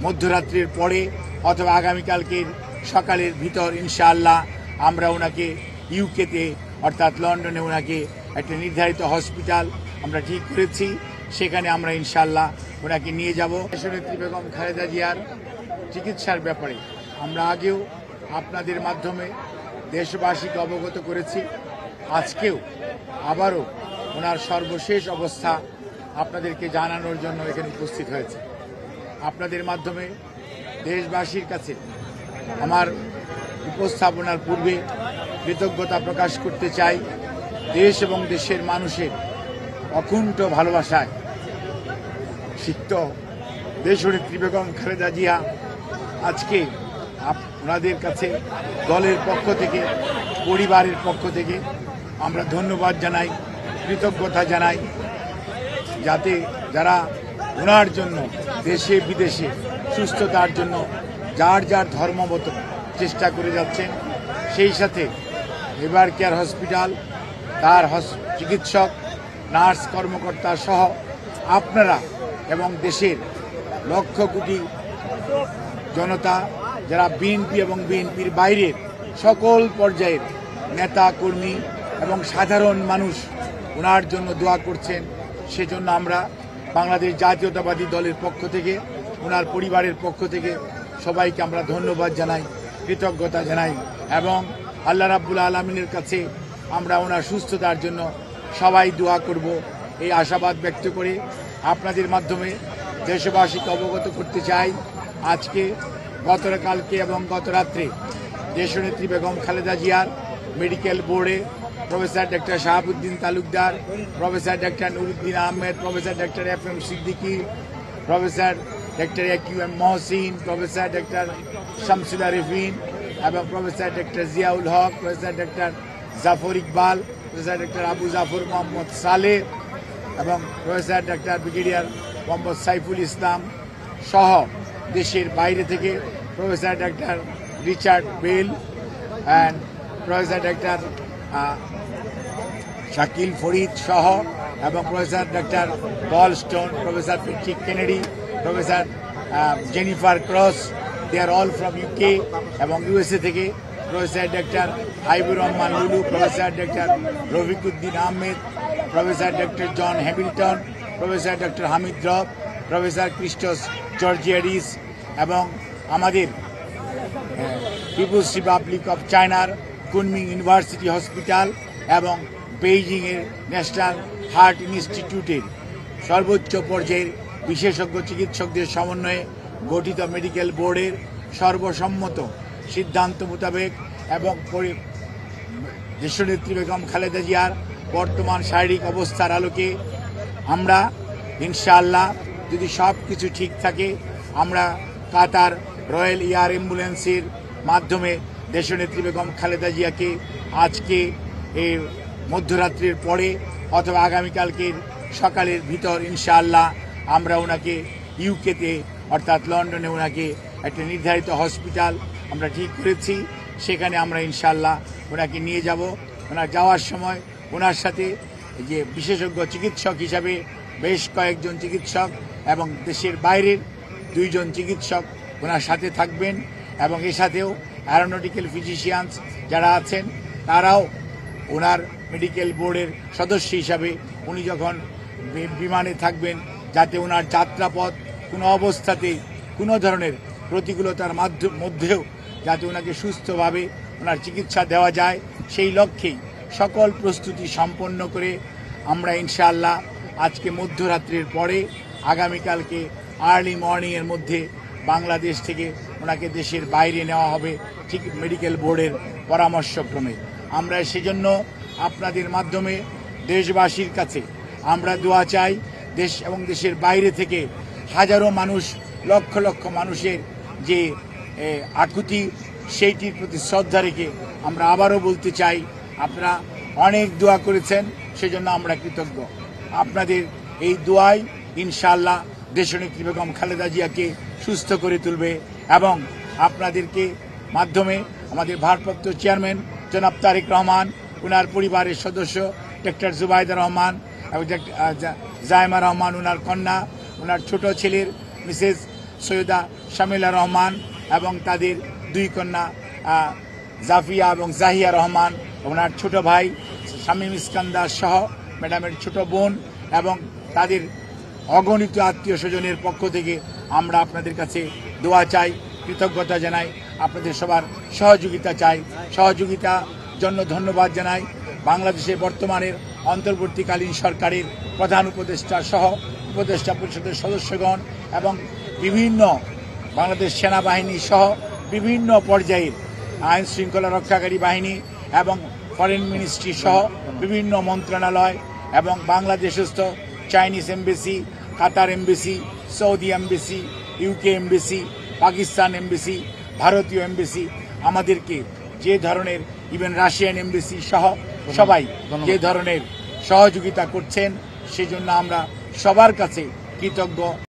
মধ্যরাত্রির পরে অথবা আগামীকালকের সকালের ভিতর ইনশাআল্লাহ আমরা ওনাকে ইউকেতে অর্থাৎ লন্ডনে ওনাকে একটা নির্ধারিত হসপিটাল আমরা ঠিক করেছি, সেখানে আমরা ইনশাআল্লাহ ওনাকে নিয়ে যাব। দেশনেত্রী বেগম খালেদা জিয়ার চিকিৎসার ব্যাপারে আমরা আগেও আপনাদের মাধ্যমে দেশবাসীকে অবগত করেছি, আজকেও আবারও ওনার সর্বশেষ অবস্থা আপনাদেরকে জানানোর জন্য এখানে উপস্থিত হয়েছে। আপনাদের মাধ্যমে দেশবাসীর কাছে আমার উপস্থাপনার পূর্বে কৃতজ্ঞতা প্রকাশ করতে চাই দেশ এবং দেশের মানুষের অকুণ্ঠ ভালোবাসায় সিক্ত দেশনেত্রী বেগম খালেদা জিয়া আজকে আপনাদের কাছে দলের পক্ষ থেকে, পরিবারের পক্ষ থেকে আমরা ধন্যবাদ জানাই, কৃতজ্ঞতা জানাই, যাতে যারা ওনার জন্য দেশে বিদেশে সুস্থতার জন্য যার যার ধর্মমত চেষ্টা করে যাচ্ছেন, সেই সাথে এভার কেয়ার হসপিটাল, তার চিকিৎসক, নার্স, কর্মকর্তা সহ আপনারা এবং দেশের লক্ষ কোটি জনতা, যারা বিএনপি এবং বিএনপির বাইরের সকল পর্যায়ের নেতা কর্মী এবং সাধারণ মানুষ ওনার জন্য দোয়া করছেন, সেজন্য আমরা বাংলাদেশ জাতীয়তাবাদী দলের পক্ষ থেকে, ওনার পরিবারের পক্ষ থেকে সবাইকে আমরা ধন্যবাদ জানাই, কৃতজ্ঞতা জানাই এবং আল্লাহ রাব্বুল আলামিনের কাছে আমরা ওনার সুস্থতার জন্য সবাই দোয়া করব এই আশাবাদ ব্যক্ত করে আপনাদের মাধ্যমে দেশবাসীকে অবগত করতে চাই, আজকে গতকালকে এবং গত রাত্রে দেশনেত্রী বেগম খালেদা জিয়ার মেডিকেল বোর্ডে professor doctor Shahabuddin Talukdar, professor doctor Nuruddin Ahmed, professor doctor FM Siddiqui, professor doctor AQM Mohsin, professor doctor Shamsul Arifin এবং professor doctor Ziaul Haque, professor doctor Zafar Iqbal, professor doctor Abu Zafar Mohammad Saleh এবং professor doctor brigadier Mohammad Saiful Islam সহ দেশের বাইরে থেকে professor doctor Richard Bell and professor doctor Shakil Farid সহ এবং professor doctor Paul Stone, professor Patrick Kennedy, professor Jennifer cross, they are all from UK এবং USA থেকে professor doctor Haibur Rahman Lulu, professor doctor Rafiquddin Ahmed, professor doctor John Hamilton, professor doctor Hamid Rob, professor Christos Georgiadis এবং আমাদের people's republic of চায়নার Kunming university hospital এবং বেইজিংয়ের national heart ইনস্টিটিউটের সর্বোচ্চ পর্যায়ের বিশেষজ্ঞ চিকিৎসকদের সমন্বয়ে গঠিত মেডিকেল বোর্ডের সর্বসম্মত সিদ্ধান্ত মোতাবেক এবং দেশনেত্রী বেগম খালেদা জিয়ার বর্তমান শারীরিক অবস্থার আলোকে আমরা ইনশাআল্লাহ যদি সব কিছু ঠিক থাকে, আমরা কাতার রয়্যাল এয়ার অ্যাম্বুলেন্সের মাধ্যমে দেশনেত্রী বেগম খালেদা জিয়াকে আজকে এই মধ্যরাত্রির পরে অথবা আগামীকালকের সকালের ভিতর ইনশাআল্লাহ আমরা ওনাকে ইউকেতে অর্থাৎ লন্ডনে ওনাকে একটা নির্ধারিত হসপিটাল আমরা ঠিক করেছি, সেখানে আমরা ইনশাআল্লাহ ওনাকে নিয়ে যাব। ওনার যাওয়ার সময় ওনার সাথে যে বিশেষজ্ঞ চিকিৎসক হিসাবে বেশ কয়েকজন চিকিৎসক এবং দেশের বাইরের 2 জন চিকিৎসক ওনার সাথে থাকবেন এবং এর সাথেও অ্যারোনটিক্যাল ফিজিশিয়ানস যারা আছেন তারাও ওনার মেডিকেল বোর্ডের সদস্য হিসাবে উনি যখন বিমানে থাকবেন, যাতে ওনার যাত্রাপথ কোনো অবস্থাতেই কোনো ধরনের প্রতিকূলতার মধ্যেও যাতে ওনাকে সুস্থভাবে ওনার চিকিৎসা দেওয়া যায়, সেই লক্ষ্যেই সকল প্রস্তুতি সম্পন্ন করে আমরা ইনশাআল্লাহ আজকে মধ্যরাত্রির পরে আগামীকালকে আর্লি মর্নিংয়ের মধ্যে বাংলাদেশ থেকে ওনাকে দেশের বাইরে নেওয়া হবে ঠিক মেডিকেল বোর্ডের পরামর্শক্রমে। আমরা সেজন্য আপনাদের মাধ্যমে দেশবাসীর কাছে আমরা দোয়া চাই, দেশ এবং দেশের বাইরে থেকে হাজারো মানুষ, লক্ষ লক্ষ মানুষের যে আকুতি, সেইটির প্রতি শ্রদ্ধা রেখে আমরা আবারও বলতে চাই, আপনারা অনেক দোয়া করেছেন, সেজন্য আমরা কৃতজ্ঞ। আপনাদের এই দোয়াই ইনশাআল্লাহ দেশনেত্রী বেগম খালেদা জিয়াকে সুস্থ করে তুলবে এবং আপনাদেরকে মাধ্যমে আমাদের ভারপ্রাপ্ত চেয়ারম্যান জনাব তারেক রহমান, ওনার পরিবারের সদস্য ডক্টর জুবাইদা রহমান এবং জাইমা রহমান, ওনার কন্যা, ওনার ছোট ছেলের মিসেস সৈয়দা শামিলা রহমান এবং তাদের দুই কন্যা জাফিয়া এবং জাহিয়া রহমান, ওনার ছোট ভাই শামীম ইস্কান্দার সহ ম্যাডামের ছোট বোন এবং তাদের অগণিত আত্মীয় স্বজনের পক্ষ থেকে আমরা আপনাদের কাছে দোয়া চাই, কৃতজ্ঞতা জানাই, আপনাদের সবার সহযোগিতা চাই। সহযোগিতার জন্য ধন্যবাদ জানাই বাংলাদেশের বর্তমানের অন্তর্বর্তীকালীন সরকারের প্রধান উপদেষ্টা সহ উপদেষ্টা পরিষদের সদস্যগণ এবং বিভিন্ন বাংলাদেশ সেনাবাহিনী সহ বিভিন্ন পর্যায়ের আইন শৃঙ্খলা রক্ষাকারী বাহিনী এবং ফরেন মিনিস্ট্রি সহ বিভিন্ন মন্ত্রণালয় এবং বাংলাদেশস্থ Chinese embassy, Qatar embassy, Saudi embassy, UK embassy, Pakistan embassy, ভারতীয় এমবেসি আমাদেরকে যে ধরনের, ইভেন রাশিয়ান এমবেসি সহ সবাই যে ধরনের সহযোগিতা করছেন সেজন্য আমরা সবার কাছে কৃতজ্ঞ।